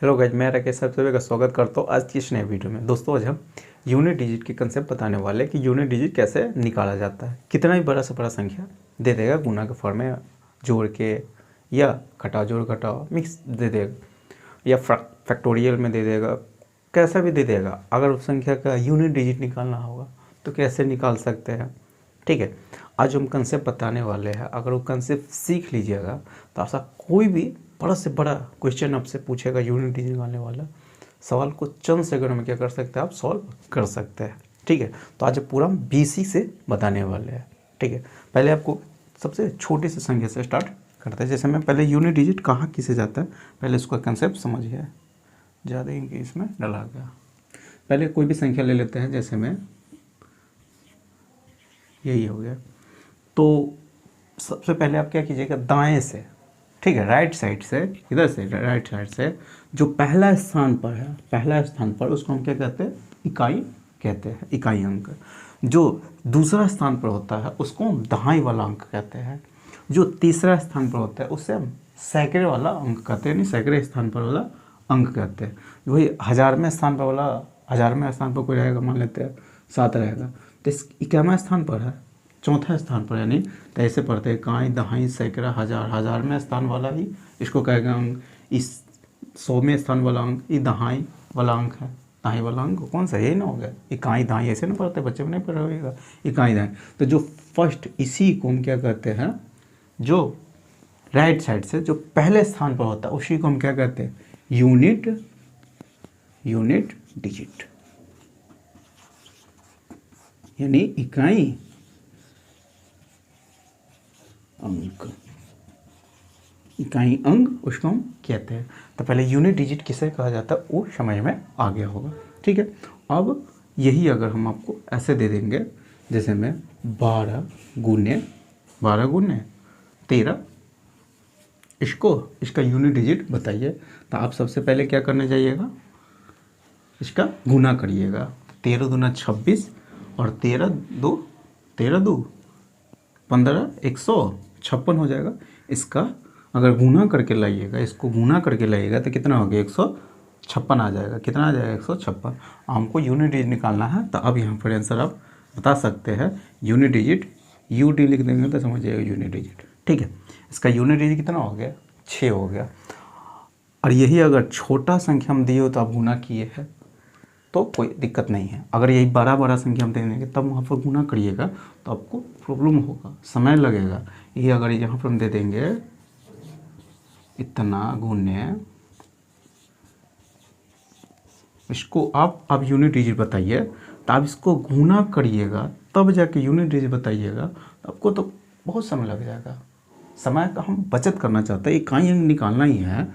Hello guys, मैं राकेश साहब सभी का स्वागत करता हूँ आज की इस नए वीडियो में। दोस्तों, आज हम यूनिट डिजिट के कंसेप्ट बताने वाले हैं कि यूनिट डिजिट कैसे निकाला जाता है। कितना भी बड़ा से बड़ा संख्या दे देगा गुना के फॉर्म में जोड़ के, या घटाओ जोड़ घटाओ मिक्स दे देगा, या फैक्टोरियल में दे देगा, कैसा भी दे देगा। अगर उस संख्या का यूनिट डिजिट निकालना होगा तो कैसे निकाल सकते हैं। ठीक है, आज हम कंसेप्ट बताने वाले हैं। अगर वो कंसेप्ट सीख लीजिएगा तो ऐसा कोई भी बड़ा से बड़ा क्वेश्चन आपसे पूछेगा यूनिट डिजिट निकालने वाला, सवाल को चंद सेकंड में क्या कर सकते हैं, आप सॉल्व कर सकते हैं। ठीक है, तो आज पूरा हम बीसी से बताने वाले हैं। ठीक है, पहले आपको सबसे छोटी सी संख्या से स्टार्ट करते हैं। जैसे मैं पहले यूनिट डिजिट कहाँ किसे जाता है, पहले इसका कंसेप्ट समझिए। ज़्यादा इंक इसमें डला गया। पहले कोई भी संख्या ले लेते हैं, जैसे मैं यही हो गया। तो सबसे पहले आप क्या कीजिएगा, दाएं से, ठीक है, राइट साइड से, इधर से राइट साइड से जो पहला स्थान पर है, पहला स्थान पर उसको हम क्या कहते हैं, इकाई कहते हैं, इकाई अंक। जो दूसरा स्थान पर होता है उसको हम दहाई वाला अंक कहते हैं। जो तीसरा स्थान पर होता है उससे हम सैकड़े वाला अंक कहते हैं, नहीं सैकड़े स्थान पर वाला अंक कहते हैं। वही हजारवें स्थान पर वाला, हजारवें स्थान पर कोई रहेगा, मान लेते हैं 7 रहेगा, तो इस इक्यावन स्थान पर है, चौथा स्थान पर, यानी तो ऐसे पढ़ते हैं इकाई दहाई सैकड़ा हज़ार, हज़ारवें स्थान वाला ही इसको कहेगा अंक। इस 100वें स्थान वाला अंक ये दहाई वाला अंक है। दहाई वाला अंक कौन सा, यही ना हो गया, इकाई दहाई, ऐसे ना पढ़ते बच्चे में, नहीं पढ़ा होगा इकाई दहाई। तो जो फर्स्ट, इसी को हम क्या कहते हैं, जो राइट साइड से जो पहले स्थान पर होता है उसी को हम क्या कहते हैं, यूनिट डिजिट, यानी इकाई अंक, इकाई अंक उसको हम कहते हैं। तो पहले यूनिट डिजिट किसे कहा जाता है वो समझ में आ गया होगा। ठीक है, अब यही अगर हम आपको ऐसे दे देंगे, जैसे में 12 गुने 13, इसका यूनिट डिजिट बताइए। तो आप सबसे पहले क्या करने जाइएगा, इसका गुना करिएगा। 13 दूना 26 और 13 दो 15, 156 हो जाएगा। इसका अगर गुना करके लाइएगा, इसको गुना करके लाइएगा तो कितना हो गया, 156 आ जाएगा। कितना आ जाएगा, 156। हमको यूनिट डिजिट निकालना है, तो अब यहाँ पर आंसर आप बता सकते हैं। यूनिट डिजिट यू डी लिख देंगे तो समझ जाएगा यूनिट डिजिट। ठीक है, इसका यूनिट डिजिट कितना हो गया, 6 हो गया। और यही अगर छोटा संख्या हम दिए हो तो आप गुना किए हैं तो कोई दिक्कत नहीं है। अगर यही बड़ा संख्या हम दे देंगे तब वहाँ पर गुना करिएगा तो आपको प्रॉब्लम होगा, समय लगेगा। ये अगर यहाँ पर हम दे देंगे इतना गुने, इसको आप अब यूनिट डिजिट बताइए, तो आप इसको गुना करिएगा तब जाके यूनिट डिजिट बताइएगा, तो आपको तो बहुत समय लग जाएगा। समय का हम बचत करना चाहते हैं, इकाई अंक निकालना ही है,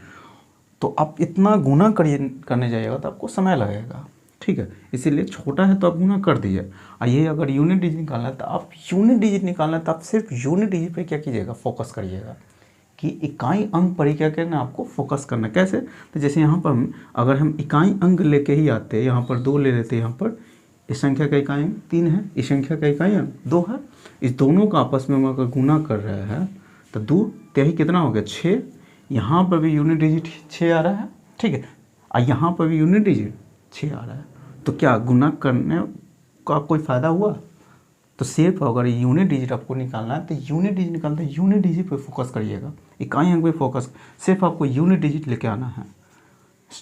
तो आप इतना गुना करने जाइएगा तो आपको समय लगेगा। ठीक है, इसीलिए छोटा है तो आप गुना कर दीजिए। और ये अगर यूनिट डिजिट निकालना है तो आप यूनिट डिजिट निकालना है तो आप सिर्फ यूनिट डिजिट पे क्या कीजिएगा, फोकस करिएगा कि इकाई अंक पर ही क्या करना है, आपको फोकस करना। कैसे, तो जैसे यहाँ पर अगर हम इकाई अंक लेके ही आते हैं, यहाँ पर 2 ले लेते हैं, यहाँ पर इस संख्या का इकाई अंक 3 है, इस संख्या का इकाई अंक 2 है, इस दोनों का आपस में हम अगर गुना कर रहे हैं तो 2 3 कितना हो गया, 6। यहाँ पर भी यूनिट डिजिट 6 आ रहा है। ठीक है, और यहाँ पर भी यूनिट डिजिट 6 आ रहा है। तो क्या गुना करने का कोई फ़ायदा हुआ? तो सिर्फ अगर यूनिट डिजिट आपको निकालना है तो यूनिट डिजिट निकालते हैं, यूनिट डिजिट पे फोकस करिएगा, इकाई अंक पे फोकस, सिर्फ आपको यूनिट डिजिट लेके आना है।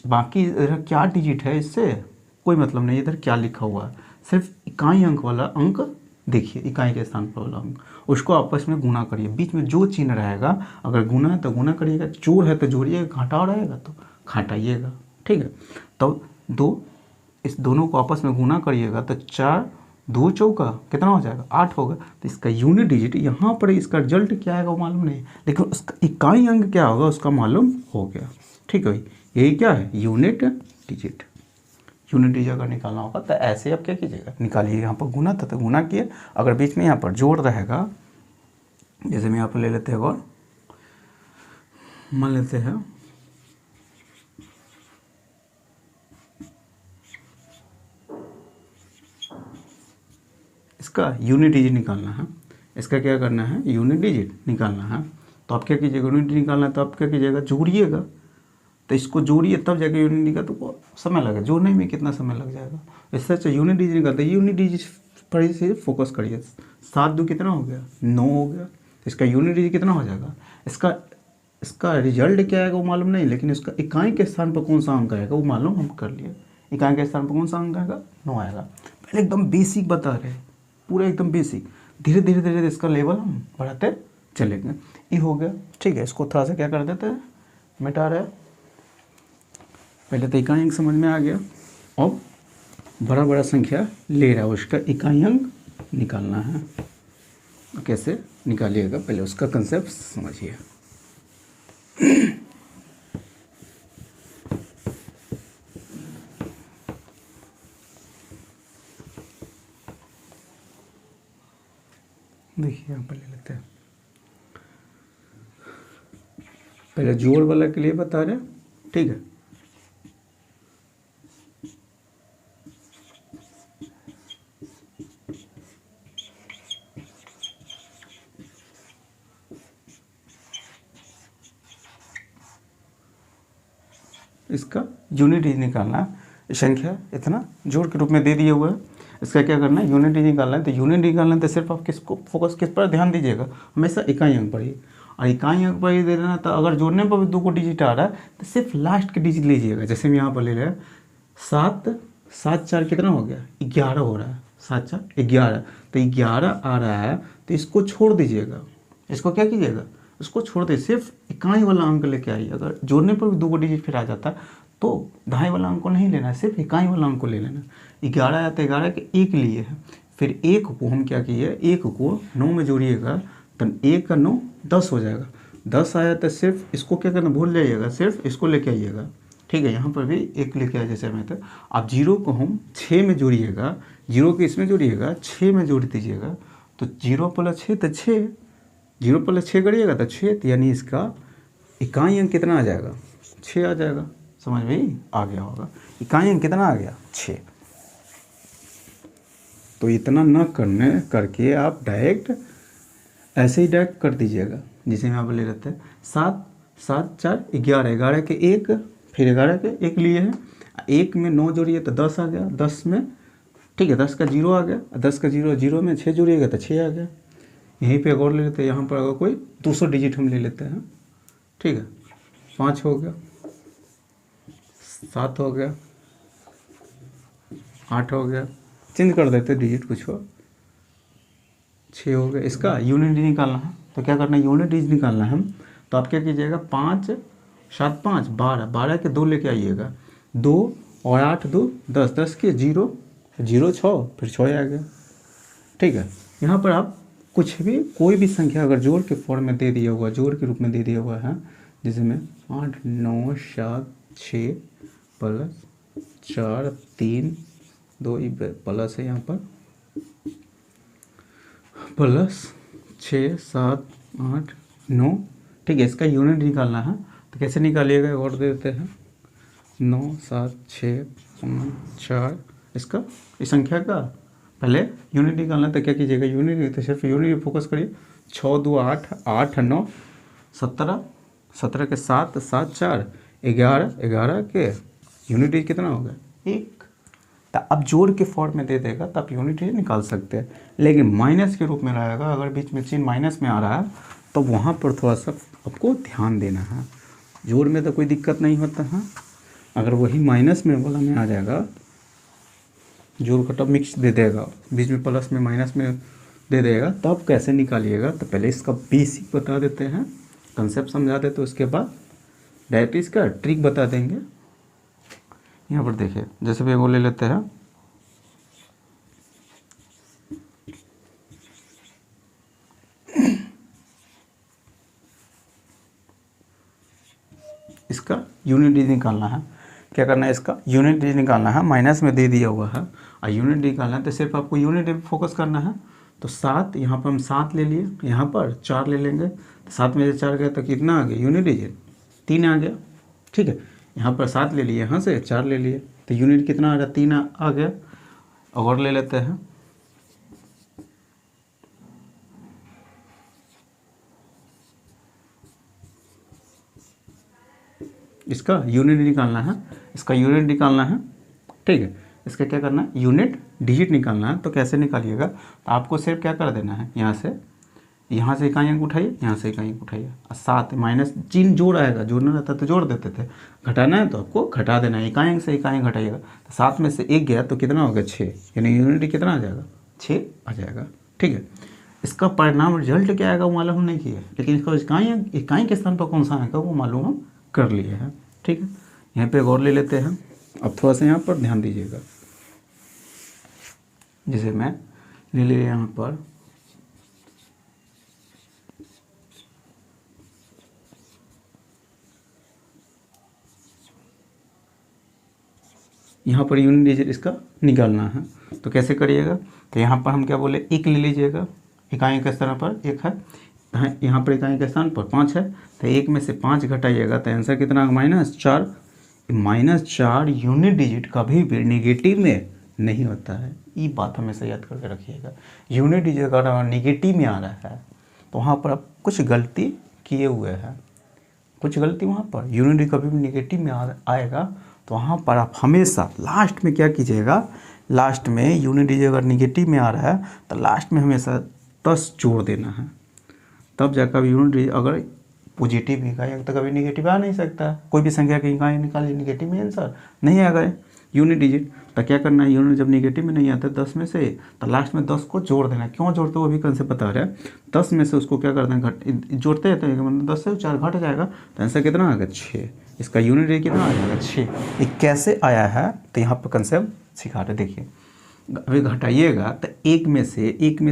बाकी इधर क्या डिजिट है इससे कोई मतलब नहीं, इधर क्या लिखा हुआ है, सिर्फ इकाई अंक वाला अंक देखिए, इकाई के स्थान पर वाला अंक, उसको आपस में गुना करिए। बीच में जो चिन्ह रहेगा, अगर गुना है तो गुना करिएगा, जोड़ है तो जोड़िएगा, घटाव रहेगा तो घटाइएगा। ठीक है, तो इस दोनों को आपस में गुना करिएगा तो 4 2 चौका कितना हो जाएगा, 8 होगा। तो इसका यूनिट डिजिट यहाँ पर, इसका रिजल्ट क्या आएगा वो मालूम नहीं, लेकिन उसका इकाई अंक क्या होगा उसका मालूम हो गया। ठीक है, यही क्या है, यूनिट डिजिट। यूनिट डिजिट अगर निकालना होगा तो ऐसे आप क्या कीजिएगा, निकालिए। यहाँ पर गुना था तो गुना किए, अगर बीच में यहाँ पर जोड़ रहेगा, जैसे मैं यहाँ पर ले लेते हैं और मान लेते हैं इसका यूनिट डिजिट निकालना है, इसका क्या करना है, यूनिट डिजिट निकालना है। तो आप क्या कीजिएगा, यूनिट डिजिट निकालना है तो आप क्या कीजिएगा, जोड़िएगा। तो इसको जोड़िए तब जाके यूनिट डिजिट का, तो समय लगेगा, जोड़ने में कितना समय लग जाएगा। इससे अच्छा यूनिट डिजिट निकालते हैं, यूनिट डिजिट पर ही सिर्फ फोकस करिए। 7 2 कितना हो गया, 9 हो गया। तो इसका यूनिट डिजिट कितना हो जाएगा, इसका रिजल्ट क्या आएगा वो मालूम नहीं, लेकिन इसका इकाई के स्थान पर कौन सा अंक आएगा वो मालूम हम कर लिए। इकाई के स्थान पर कौन सा अंक आएगा, 9 आएगा। पहले एकदम बेसिक बता रहे हैं, पूरा एकदम बेसिक, धीरे धीरे धीरे इसका लेवल हम बढ़ाते चलेंगे। ये हो गया, ठीक है। इसको थोड़ा सा क्या कर देते हैं, मिटा रहे। पहले तो इकाई अंक समझ में आ गया। अब बड़ा बड़ा संख्या ले रहा है, उसका इकाई अंक निकालना है। कैसे निकालिएगा, पहले उसका कंसेप्ट समझिए। देखिए यहाँ पर ले लेते हैं, पहले जोड़ वाला के लिए बता रहे हैं, ठीक है। इसका यूनिट डिजिट निकालना है। संख्या इतना जोड़ के रूप में दे दिए हुआ है, इसका क्या करना है, यूनिट डिजिट निकालना है। तो यूनिट निकालना है तो सिर्फ आप किसको फोकस, किस पर ध्यान दीजिएगा, हमेशा इकाई अंक पर ही। और इकाई अंक पर ही दे देना, तो अगर जोड़ने पर भी 2 को डिजिट आ रहा है तो सिर्फ लास्ट के डिजिट लीजिएगा। जैसे हम यहाँ पर ले रहे हैं 7 7 4 कितना हो गया, 11 हो रहा है। 7 4 11, तो 11 आ रहा है, तो इसको छोड़ दीजिएगा। इसको क्या कीजिएगा, इसको छोड़ दे, सिर्फ इकाई वाला अंक लेके आइए। अगर जोड़ने पर भी 2 को डिजिट फिर आ जाता है तो ढाई वाला अंक को नहीं लेना है, सिर्फ इकाई वाला अंक को ले लेना। 11 आया तो 11 के 1 लिए है, फिर 1 को हम क्या किए, 1 को 9 में जोड़िएगा तो 1 का 9 10 हो जाएगा। 10 आया तो सिर्फ इसको क्या करना, भूल जाइएगा, सिर्फ इसको लेके आइएगा, ठीक है। यहाँ पर भी 1 लेके आए जैसे मैं, तो आप 0 को हम 6 में जोड़िएगा, 0 को इसमें जोड़िएगा, 6 में जोड़ दीजिएगा, तो 0 + 6 तो 6, 0 + 6 करिएगा तो 6, यानी इसका इकाई अंक कितना आ जाएगा, 6 आ जाएगा। समझ में आ गया होगा, इकाई अंक कितना आ गया, 6। तो इतना न करके आप डायरेक्ट ऐसे ही डायरेक्ट कर दीजिएगा। जिसे मैं आप ले लेते हैं 7 7 4 11, 11 के 1, फिर 11 के 1 लिए है, 1 में 9 जोड़िए तो 10 आ गया, 10 में, ठीक है, 10 का 0 आ गया, 10 का 0, 0 में 6 जोड़िएगा तो 6 आ गया। यहीं पे एक और ले लेते हैं, यहाँ पर अगर कोई 200 डिजिट हम ले लेते हैं, ठीक है। 5 हो गया, 7 हो गया, 8 हो गया, चेंज कर देते डिजिट कुछ हो, 6 हो गया। इसका यूनिट डिजिट निकालना है, तो क्या करना है, यूनिट डिजिट निकालना है हम। तो आप क्या कीजिएगा, 5 7 5 12, 12 के 2 लेके आइएगा, 2 और 8 2 10, 10 के 0 0 6, फिर 6 आ गया, ठीक है। यहाँ पर आप कुछ भी, कोई भी संख्या अगर जोड़ के फॉर्म में दे दिया हुआ, जोड़ के रूप में दे दिया हुआ है, जैसे में 8 9 7 6 + 4 3 2 प्लस है यहाँ पर, +6 7 8 9, ठीक है। इसका यूनिट निकालना है, तो कैसे निकालिएगा, और दे देते हैं 9 7 6 5 4, इसका इस संख्या का पहले यूनिट निकालना। तो क्या कीजिएगा, यूनिट, तो सिर्फ यूनिट फोकस करिए। 6 2 8 8 9 17, 17 के 7 7 4 11, 11 के यूनिट कितना होगा, 1। तो अब जोड़ के फॉर्म में दे देगा तो आप यूनिट निकाल सकते हैं, लेकिन माइनस के रूप में रहेगा। अगर बीच में चिन्ह माइनस में आ रहा है तो वहाँ पर थोड़ा सा आपको ध्यान देना है। जोड़ में तो कोई दिक्कत नहीं होता है, अगर वही माइनस में वाला में आ जाएगा, जोड़ घटा मिक्स दे देगा, बीच में प्लस में माइनस में दे देगा, तब कैसे निकालिएगा। तो पहले इसका बेसिक बता देते हैं, कंसेप्ट समझा देते, उसके बाद डायरेक्ट इसका ट्रिक बता देंगे। यहाँ पर देखिए, जैसे भी वो ले लेते हैं, इसका यूनिट डिजिट निकालना है। क्या करना है, इसका यूनिट डिजिट निकालना है, माइनस में दे दिया हुआ है, और यूनिट निकालना है तो सिर्फ आपको यूनिट पे फोकस करना है। तो 7, यहाँ पर हम 7 ले लिए, यहाँ पर 4 ले लेंगे, तो 7 में से 4 गया तो कितना आ गया, यूनिट डिजिट 3 आ गया, ठीक है। यहाँ पर 7 ले लिए, यहाँ से 4 ले लिए, तो यूनिट कितना आ रहा, 3 आ गया। और ले लेते हैं, इसका इसका यूनिट निकालना है, इसका यूनिट निकालना है, ठीक है। इसका क्या करना है, यूनिट डिजिट निकालना है। तो कैसे निकालिएगा, तो आपको सिर्फ क्या कर देना है, यहाँ से इकाई अंक उठाइए, यहाँ से इकाई अंक उठाइए, और साथ माइनस चिन्ह जोड़ आएगा, जोड़ना रहता है तो जोड़ देते थे, घटाना है तो आपको घटा देना है, इकाई अंक से इकाई अंक घटाइएगा। तो 7 में से 1 गया तो कितना हो गया, 6, यानी यूनिट कितना आ जाएगा, 6 आ जाएगा, ठीक है। इसका परिणाम रिजल्ट क्या आएगा वो मालूम हम नहीं किए, लेकिन इसका इकाई के स्थान पर कौन सा आएगा वो मालूम हम कर लिए हैं, ठीक है। यहाँ पे एक और ले लेते हैं। अब थोड़ा सा यहाँ पर ध्यान दीजिएगा, जैसे मैं ले लिया यहाँ पर यूनिट डिजिट इसका निकालना है। तो कैसे करिएगा, तो यहाँ पर हम क्या बोले, 1 ले लीजिएगा, इकाई के स्थान पर 1 है, यहाँ पर इकाई के स्थान पर 5 है, तो 1 में से 5 घटाइएगा तो आंसर कितना, -4। -4 यूनिट डिजिट कभी भी निगेटिव में नहीं होता है, ये बात हमेशा याद करके रखिएगा। यूनिट डिजिट अगर निगेटिव में आ रहा है तो वहाँ पर आप कुछ गलती किए हुए हैं, कुछ गलती वहाँ पर। यूनिट डिजिट कभी भी निगेटिव में आएगा तो वहाँ पर आप हमेशा लास्ट में क्या कीजिएगा, लास्ट में यूनिट डिजिट अगर निगेटिव में आ रहा है तो लास्ट में हमेशा 10 जोड़ देना है, तब जाकर यूनिट डिजिट अगर पॉजिटिव इकाई अंक तो कभी निगेटिव आ नहीं सकता। कोई भी संख्या की इकाई निकालिए, निगेटिव में आंसर नहीं आ गए यूनिट डिजिट, तो क्या करना है, यूनिट जब निगेटिव में नहीं आता 10 में से, तो लास्ट में 10 को जोड़ देना है। क्यों जोड़ते हो वो भी कंसेप्ट बता रहा है। 10 में से उसको क्या करना है, जोड़ते हैं तो मतलब 10 से 4 घट जाएगा, तो आंसर कितना आ गया, 6। इसका यूनिट डिजिट कितना आ जाएगा, 6। ये कैसे आया है तो यहाँ पर कंसेप्ट सिखा रहे, देखिए अभी घटाइएगा तो 1 में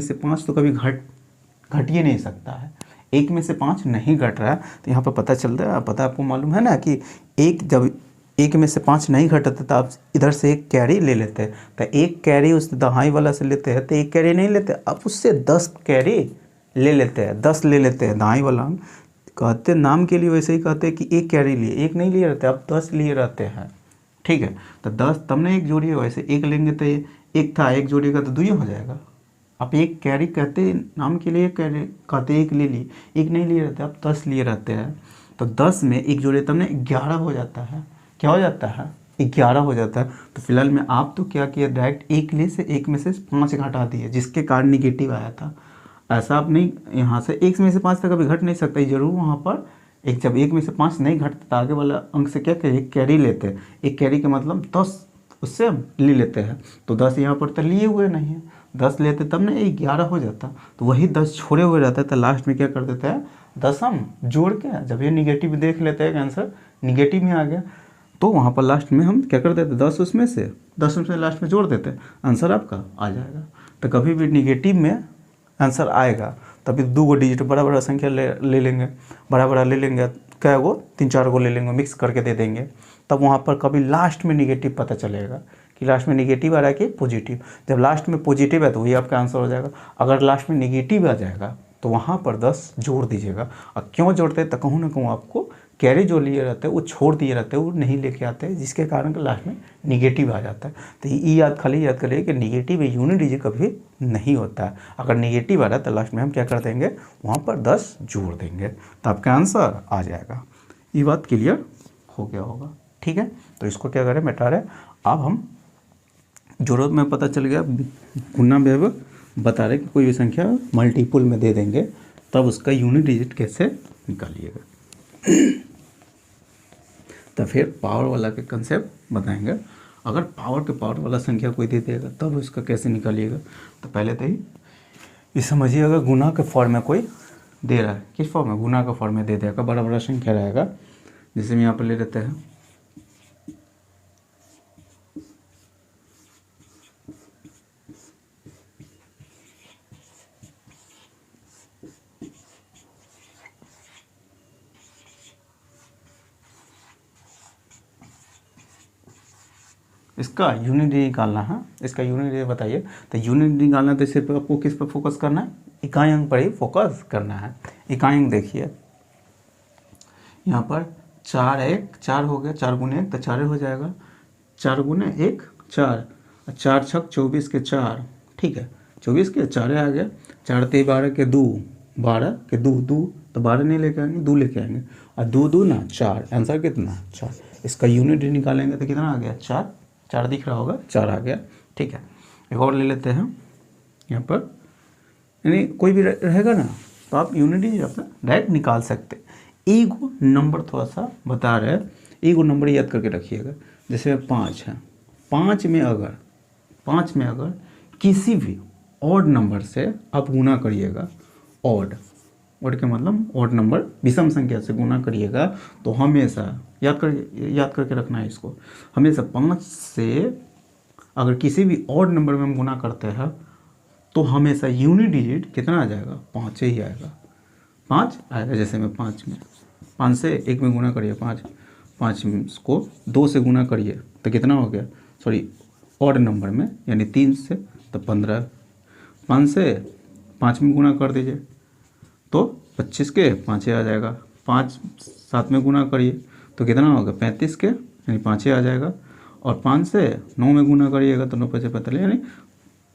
से 5 तो कभी घट ही नहीं सकता है, 1 में से 5 नहीं घट रहा है, तो यहाँ पर पता चलता है, पता आपको मालूम है ना कि जब 1 में से 5 नहीं घटाते तो आप इधर से 1 कैरी ले लेते हैं, तो 1 कैरी उस दहाई वाला से लेते हैं तो 1 कैरी नहीं लेते, आप उससे 10 कैरी ले लेते हैं, 10 ले लेते हैं। दहाई वाला हम कहते नाम के लिए वैसे ही कहते हैं कि 1 कैरी लिए, 1 नहीं लिए रहते, आप 10 लिए रहते हैं, ठीक है। तो 10 तब ने 1 जोड़िए, वैसे 1 लेंगे तो 1 था, 1 जोड़िएगा तो 2 हो जाएगा। आप 1 कैरी कहते नाम के लिए कैरी कहते 1 ले लिए, 1 नहीं लिए रहते, आप 10 लिए रहते हैं। तो 10 में 1 जोड़े तब ने 11 हो जाता है, क्या हो जाता है, 11 हो जाता है। तो फिलहाल में आप तो क्या किया, डायरेक्ट 1 में से 5 घटा दिए, जिसके कारण निगेटिव आया था। ऐसा आप नहीं, यहाँ से 1 में से 5 तक कभी घट नहीं सकता, जरूर वहाँ पर जब 1 में से 5 नहीं घटता तो आगे वाला अंक से क्या करिए, कैरी लेते हैं। 1 कैरी के मतलब 10 उससे हम ले लेते हैं, तो 10 यहाँ पर तो लिए हुए नहीं है, 10 लेते तब ना 11 हो जाता, तो वही 10 छोड़े हुए रहता है, तो लास्ट में क्या कर देते हैं, 10 हम जोड़ के, जब ये निगेटिव देख लेते हैं कि आंसर निगेटिव में आ गया, तो वहाँ पर लास्ट में हम क्या कर देते हैं, 10 उसमें से लास्ट में जोड़ देते हैं, आंसर आपका आ जाएगा। तो कभी भी निगेटिव में आंसर आएगा तभी 2 डिजिट बड़ा संख्या ले लेंगे, बड़ा ले लेंगे, क्या वो 3-4 को ले लेंगे, मिक्स करके दे देंगे, तब वहाँ पर कभी लास्ट में निगेटिव पता चलेगा कि लास्ट में निगेटिव आ रहा है कि पॉजिटिव। जब लास्ट में पॉजिटिव है तो वही आपका आंसर हो जाएगा। अगर लास्ट में निगेटिव आ जाएगा तो वहाँ पर 10 जोड़ दीजिएगा। और क्यों जोड़ते हैं तो कहूँ ना कहूँ आपको कैरी जो लिए रहते हैं वो छोड़ दिए रहते हैं, वो नहीं लेके आते हैं, जिसके कारण लास्ट में निगेटिव आ जाता है। तो ये खाली याद करिए कि निगेटिव यूनिट डिजिट कभी नहीं होता है। अगर निगेटिव आ रहा है तो लास्ट में हम क्या कर देंगे, वहाँ पर 10 जोड़ देंगे, तो आपका आंसर आ जाएगा। ये बात क्लियर हो गया होगा, ठीक है। तो इसको क्या करें, मिटा रहे। अब हम जरूरत में पता चल गया, गुना में बता रहे कि कोई भी संख्या मल्टीपल में दे देंगे तब उसका यूनिट डिजिट कैसे निकालिएगा। तो फिर पावर वाला के कंसेप्ट बताएंगे। अगर पावर वाला संख्या कोई दे देगा तब उसका कैसे निकालिएगा। तो पहले तो ही ये समझिए, अगर गुना के फॉर्म में कोई दे रहा है, किस फॉर्म में, गुना का फॉर्म में दे देगा, बड़ा संख्या रहेगा, जैसे हम यहाँ पर ले लेते हैं इसका यूनिट निकालना है। इसका यूनिट बताइए। तो यूनिट निकालना तो सिर्फ आपको किस पर फोकस करना है, इकाई अंक पर ही फोकस करना है। इकाई अंक देखिए यहाँ पर 4 हो गया, 4 गुने 1 तो 4 हो जाएगा, 4 गुने 1 4, 4 छक 24 के 4, ठीक है, 24 के 4 आ गया, 4 ते 12 के 2, 12 के 2 2, तो 12 नहीं लेके आएंगे, 2 लेके आएंगे, और 2 2 ना 4, आंसर कितना 4। इसका यूनिट निकालेंगे तो कितना आ गया 4, 4 दिख रहा होगा, 4 आ गया। ठीक है, एक और ले लेते हैं यहाँ पर, यानी कोई भी रहेगा ना तो आप यूनिट डिजिट अपना डायरेक्ट निकाल सकते। एगो नंबर थोड़ा सा बता रहे हैं, एगो नंबर याद करके रखिएगा। जैसे 5 है, 5 में अगर किसी भी ऑड नंबर से आप गुना करिएगा, ऑड के मतलब ऑड नंबर विषम संख्या से गुना करिएगा, तो हमेशा याद करके रखना है इसको। हमेशा 5 से अगर किसी भी ऑड नंबर में हम गुना करते हैं तो हमेशा यूनिट डिजिट कितना आ जाएगा, 5 ही आएगा, 5 आएगा। जैसे मैं 5 से 1 में गुना करिए, 5 को 2 से गुना करिए तो कितना हो गया, सॉरी ऑड नंबर में यानी 3 से तो 15, 5 से 5 में गुना कर दीजिए तो 25 के 5 आ जाएगा, 5 7 में गुना करिए तो कितना होगा 35 के यानी 5 आ जाएगा, और 5 से 9 में गुना करिएगा तो 9 5 45 यानी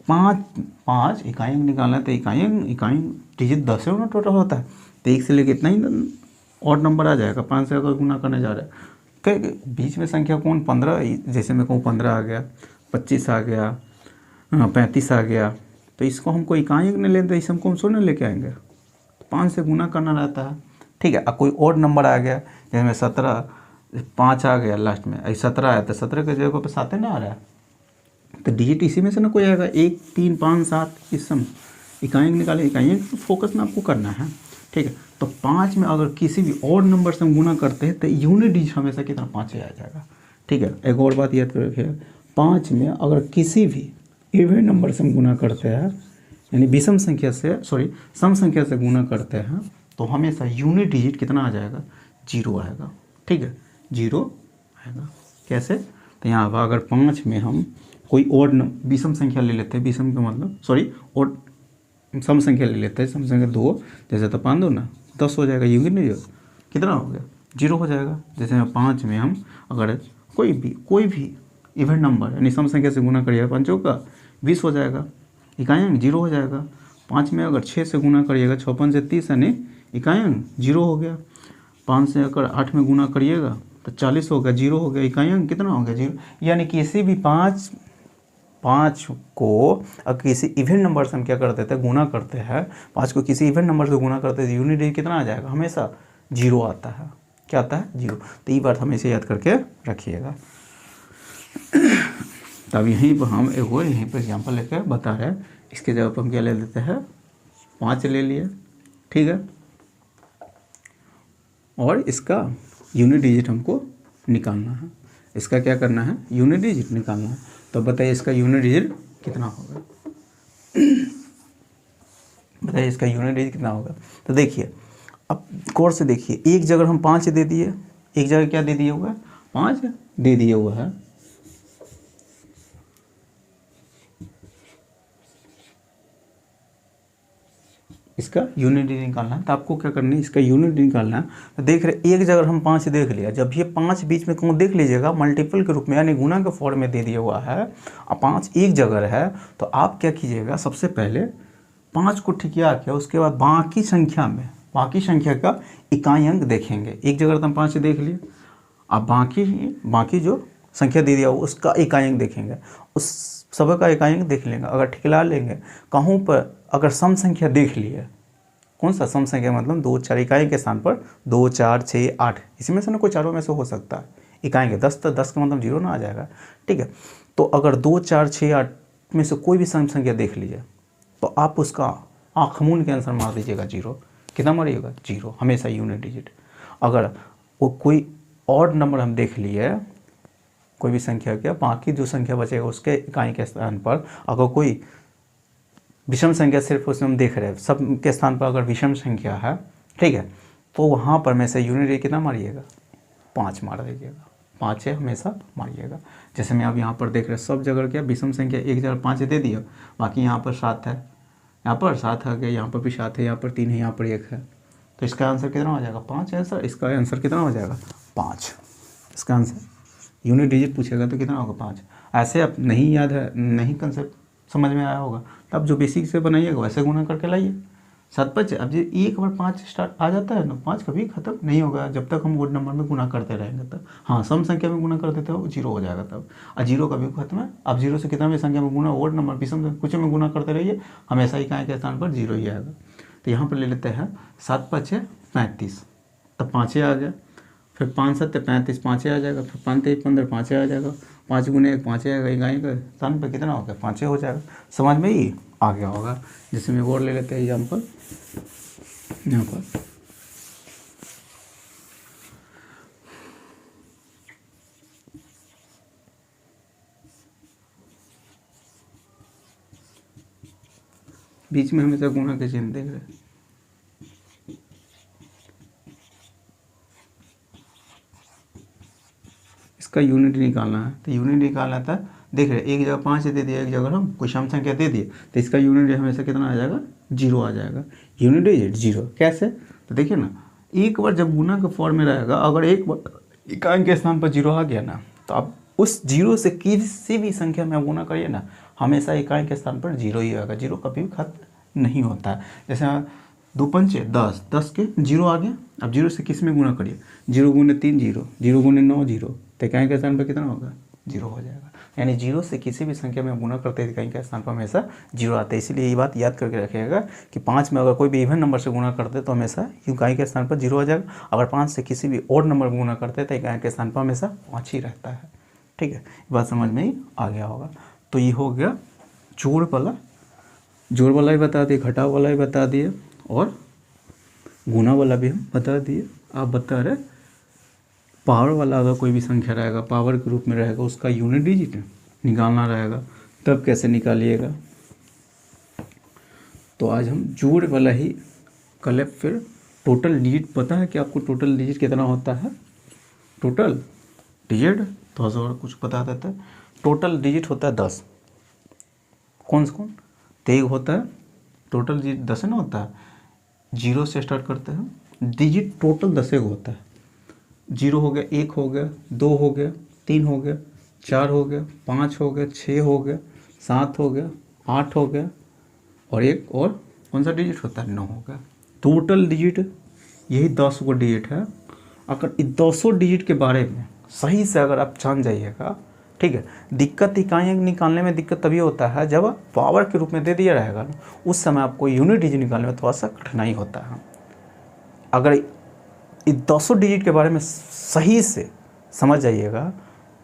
5 इकाई निकालना है। तो इकाई डिजिट 10 में टोटल होता है, तो 1 से लेकर इतना ही ऑड नंबर आ जाएगा। 5 से अगर गुना करने जा रहा है क्या बीच में संख्या कौन 15, जैसे मैं कहूँ 15 आ गया, 25 आ गया, 35 आ गया, तो इसको हमको इकाई अंक नहीं लेते, इसे हमको सोने लेके आएंगे, 5 से गुना करना रहता है। ठीक है, अब कोई और नंबर आ गया, जैसे में 17, 5 आ गया लास्ट में, 17 आया तो 17 के जगह पर 7 ना आ रहा है, तो डिजिट इसी में से ना कोई आएगा, 1 3 5 7 इस सब इकाई अंक निकाले, इकाई अंक फोकस में आपको करना है। ठीक है, तो 5 में अगर किसी भी और नंबर से हम गुना करते हैं तो यूनिट डिजिट हमेशा कितना 5 ही आ जाएगा। ठीक है, एक और बात याद रखिएगा, 5 में अगर किसी भी इवन नंबर से हम गुना करते हैं यानी विषम संख्या से सम संख्या से गुना करते हैं तो हमेशा यूनिट डिजिट कितना आ जाएगा, 0 आएगा। ठीक है, 0 आएगा। कैसे, तो यहाँ पर अगर 5 में हम कोई और विषम संख्या ले लेते हैं, विषम का मतलब और सम संख्या ले लेते हैं, सम संख्या 2, जैसे तो 5 2 ना 10 हो जाएगा, यूनिट डिजिट कितना हो गया 0 हो जाएगा। जैसे 5 में हम अगर कोई भी इवन नंबर यानी सम संख्या से गुना करिएगा, 5 का 20 हो जाएगा, इकाई अंक 0 हो जाएगा। 5 में अगर 6 से गुना करिएगा, 6 5 से 30 यानी इकाई अंक 0 हो गया। 5 से अगर 8 में गुना करिएगा तो 40 हो गया, 0 हो गया, इकाई अंक कितना हो गया 0। यानी किसी भी 5 को अगर किसी इवन नंबर से हम क्या करते थे, गुना करते हैं, 5 को किसी इवन नंबर से गुना करते हैं, यूनिट डिजिट कितना आ जाएगा, हमेशा 0 आता है। क्या आता है, 0। तो ये बात हमेशा याद करके रखिएगा। तब यहीं पर हम यहीं पर एग्जाम्पल लेकर बता रहे हैं, इसके जगह पर हम क्या ले लेते हैं, 5 ले लिए। ठीक है, और इसका यूनिट डिजिट हमको निकालना है, इसका क्या करना है, यूनिट डिजिट निकालना है। तो बताइए इसका यूनिट डिजिट कितना होगा, बताइए इसका यूनिट डिजिट कितना होगा। तो देखिए, अब गौर से देखिए, एक जगह हम 5 दे दिए, एक जगह क्या दे दिए हुआ है, 5 दे दिए हुआ है। इसका यूनिट डिजिट निकालना है, तो आपको क्या करना है, इसका यूनिट निकालना है। तो देख रहे एक जगह हम 5 देख लिया, जब ये 5 बीच में कौन देख लीजिएगा, मल्टीपल के रूप में यानी गुना के फॉर्म में दे दिया हुआ है, अब 5 एक जगह है, तो आप क्या कीजिएगा, सबसे पहले 5 को ठिकिया किया, उसके बाद बाकी संख्या का इकाई अंक देखेंगे। एक जगह तो हम 5 देख लिए, अब बाकी जो संख्या दे दिया उसका इकाई अंक देखेंगे, उस सब का इकाई अंक देख लेंगे। अगर ठिकला लेंगे कहूँ पर अगर सम संख्या देख लिए, कौन सा सम संख्या मतलब 2 4 इकाई के स्थान पर 2 4 6 8, इसी में से ना कोई चारों में से हो सकता है इकाई के, 10 तो 10 का मतलब 0 ना आ जाएगा। ठीक है, तो अगर 2 4 6 8 में से कोई भी सम संख्या देख लीजिए तो आप उसका आँख मूंद के आंसर मार दीजिएगा 0। कितना मारिएगा, 0, हमेशा यूनिट डिजिट। अगर वो कोई ऑड नंबर हम देख लिए, कोई भी संख्या क्या, बाकी जो संख्या बचेगा उसके इकाई के स्थान पर अगर कोई विषम संख्या सिर्फ उसमें हम देख रहे हैं, सब के स्थान पर अगर विषम संख्या है, ठीक है, तो वहाँ पर में से यूनिट डिजिट कितना मारिएगा, 5 मार दीजिएगा, 5 है हमेशा मारिएगा। जैसे मैं अब यहाँ पर देख रहे हैं सब जगह क्या विषम संख्या एक जगह 5 दे दिया, बाकी यहाँ पर 7 है, यहाँ पर 7 आ गया, यहाँ पर भी 7 है, यहाँ पर 3 है, यहाँ पर 1 है, तो इसका आंसर कितना हो जाएगा, 5 है सर। इसका आंसर कितना हो जाएगा, 5। इसका आंसर यूनिट डिजिट पूछेगा तो कितना होगा, 5। ऐसे अब नहीं याद है, नहीं कंसेप्ट समझ में आया होगा, तब जो बेसिक से बनाइएगा वैसे गुना करके लाइए, 7 5 अब ये एक बार 5 स्टार्ट आ जाता है ना, 5 कभी खत्म नहीं होगा जब तक हम ओड नंबर में गुना करते रहेंगे तब। हाँ, सम संख्या में गुना कर देते हो 0 हो जाएगा तब, और 0 कभी खत्म है। अब 0 से कितना भी संख्या में गुना, ओड नंबर विषम कुछ में गुना करते रहिए, हमेशा ही इकाई के स्थान पर 0 ही आएगा। तो यहाँ पर ले लेते हैं 7 5 35, तब 5 आ गया, फिर 5 7 35, 5 आ जाएगा, फिर 5 3 15, 5 आ जाएगा, 5 गुने 1 5 आएगा, इकाई का स्थान पर कितना हो गया 5 हो जाएगा। समझ में ही आ गया होगा। जैसे में और ले लेते हैं एग्जाम्पल, यहाँ पर बीच में हमेशा गुणा के चिन्ह देख रहे हैं। इसका यूनिट निकालना है, तो यूनिट निकालना था, देख रहे एक जगह 5 दे दिया, एक जगह हम कोई सम संख्या दे दिए, तो इसका यूनिट हमेशा कितना आ जाएगा 0 आ जाएगा। यूनिट डिजिट 0 कैसे, तो देखिए ना, एक बार जब गुना के फॉर्म में रहेगा, अगर एक बार इकाई के स्थान पर 0 आ गया ना, तो आप उस 0 से किसी भी संख्या में गुना करिए ना, हमेशा इकाई के स्थान पर 0 ही आएगा, 0 कभी भी खत्म नहीं होता है। जैसे 2 5 10, 10 के 0 आ गया, अब 0 से किस में गुना करिए, 0 गुने 3 0, 0 गुने 9 0, तो इकाई के स्थान पर कितना होगा 0 हो जाएगा। यानी 0 से किसी भी संख्या में गुना करते हैं इकाई के स्थान पर हमेशा 0 आता है। इसीलिए ये बात याद करके रखिएगा कि 5 में अगर कोई भी इवन नंबर से गुना करते हैं तो हमेशा इकाई के स्थान पर 0 आ जाएगा। अगर 5 से किसी भी ऑड नंबर में गुना करते हैं तो इकाई के स्थान पर हमेशा 5 ही रहता है। ठीक है, ये बात समझ में ही आ गया होगा। तो ये हो गया जोड़ वाला ही बता दिए, घटाव वाला ही बता दिए, और गुना वाला भी हम बता दिए। आप बता रहे पावर वाला अगर कोई भी संख्या रहेगा, पावर के रूप में रहेगा, उसका यूनिट डिजिट निकालना रहेगा, तब कैसे निकालिएगा। तो आज हम जोड़ वाला ही कल। फिर टोटल डिजिट पता है कि आपको टोटल डिजिट कितना होता है, टोटल डिजिट थोड़ा सा और कुछ बता देता है। टोटल डिजिट होता है 10। कौन से कौन तेग होता है, टोटल डिजिट 10 ना होता है, 0 से स्टार्ट करते हैं, डिजिट टोटल 10 होता है। 0 हो गया, 1 हो गया, 2 हो गया, 3 हो गया, 4 हो गया, 5 हो गया, 6 हो गया, 7 हो गया, 8 हो गया, और एक और कौन सा डिजिट होता है 9 हो गया। टोटल डिजिट यही 10 गो डिजिट है। अगर इस 200 डिजिट के बारे में सही से अगर आप जान जाइएगा, ठीक है। दिक्कत इकाइयाँ निकालने में दिक्कत तभी होता है जब पावर के रूप में दे दिया रहेगा ना, उस समय आपको यूनिट डिजिट निकालने में थोड़ा सा कठिनाई होता है। अगर इस 200 डिजिट के बारे में सही से समझ जाइएगा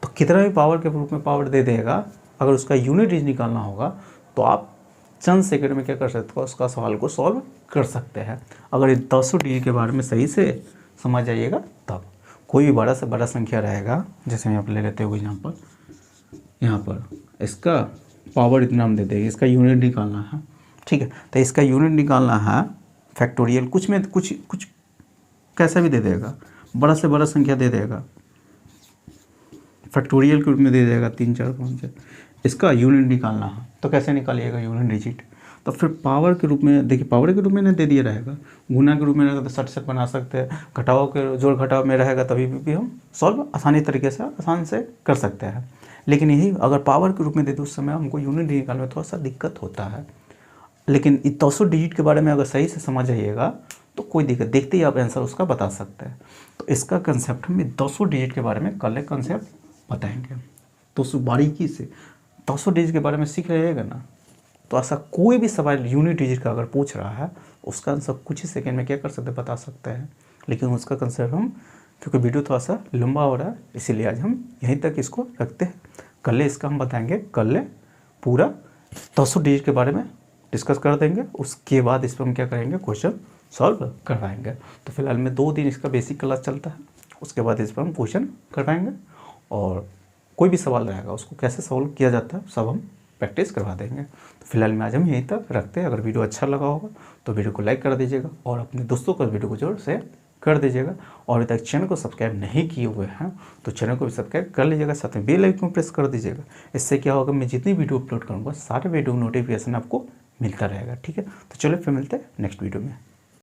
तो कितना भी पावर के रूप में पावर दे देगा, अगर उसका यूनिट डिजिट निकालना होगा तो आप चंद सेकंड में क्या कर सकते हो, उसका सवाल को सॉल्व कर सकते हैं। अगर इस 200 डिजिट के बारे में सही से समझ जाइएगा तब। कोई भी बड़ा से बड़ा संख्या रहेगा, जैसे यहाँ पर ले लेते हो एग्जाम्पल, यहाँ पर इसका पावर इतना हम दे देंगे, इसका यूनिट निकालना है, ठीक है। तो इसका यूनिट निकालना है फैक्टोरियल, कुछ में कुछ कैसा भी दे देगा, बड़ा से बड़ा संख्या दे देगा, फैक्टोरियल के रूप में दे देगा 3 4 5 6। इसका यूनिट निकालना है तो कैसे निकालिएगा यूनिट डिजिट, तो फिर पावर के रूप में, देखिए पावर के रूप में ना दे दिया रहेगा, गुना के रूप में रहेगा तो 60 बना सकते हैं, घटाव के जोड़ घटाव में रहेगा तभी भी हम सॉल्व आसानी तरीके से आसान से कर सकते हैं। लेकिन यही अगर पावर के रूप में दे दो उस समय हमको यूनिट निकालने में थोड़ा सा दिक्कत होता है। लेकिन 200 डिजिट के बारे में अगर सही से समझ जाइएगा तो कोई दिक्कत, देखते ही आप आंसर उसका बता सकते हैं। तो इसका कंसेप्ट हम 200 डिजिट के बारे में कल कंसेप्ट बताएंगे। तो बारीकी से 200 डिजिट के बारे में सीख रहिएगा ना, तो ऐसा कोई भी सवाल यूनिट डिजिट का अगर पूछ रहा है उसका आंसर कुछ ही सेकेंड में क्या कर सकते हैं, बता सकते हैं। लेकिन उसका कंसेप्ट हम, क्योंकि वीडियो थोड़ा सा लंबा हो रहा है इसीलिए आज हम यहीं तक इसको रखते हैं। कल इसका हम बताएंगे, कल पूरा 200 डिजिट के बारे में डिस्कस कर देंगे। उसके बाद इस पर हम क्या करेंगे, क्वेश्चन सॉल्व करवाएंगे। तो फिलहाल में 2 दिन इसका बेसिक क्लास चलता है, उसके बाद इस पर हम क्वेश्चन करवाएंगे और कोई भी सवाल रहेगा उसको कैसे सॉल्व किया जाता है सब हम प्रैक्टिस करवा देंगे। तो फिलहाल में आज हम यहीं तक रखते हैं। अगर वीडियो अच्छा लगा होगा तो वीडियो को लाइक कर दीजिएगा और अपने दोस्तों को वीडियो को जरूर शेयर कर दीजिएगा। और अभी तक चैनल को सब्सक्राइब नहीं किए हुए हैं तो चैनल को भी सब्सक्राइब कर लीजिएगा, साथ में बेल आइकन प्रेस कर दीजिएगा। इससे क्या होगा, मैं जितनी वीडियो अपलोड करूँगा सारे वीडियो नोटिफिकेशन आपको मिलता रहेगा। ठीक है, तो चलो फिर मिलते हैं नेक्स्ट वीडियो में।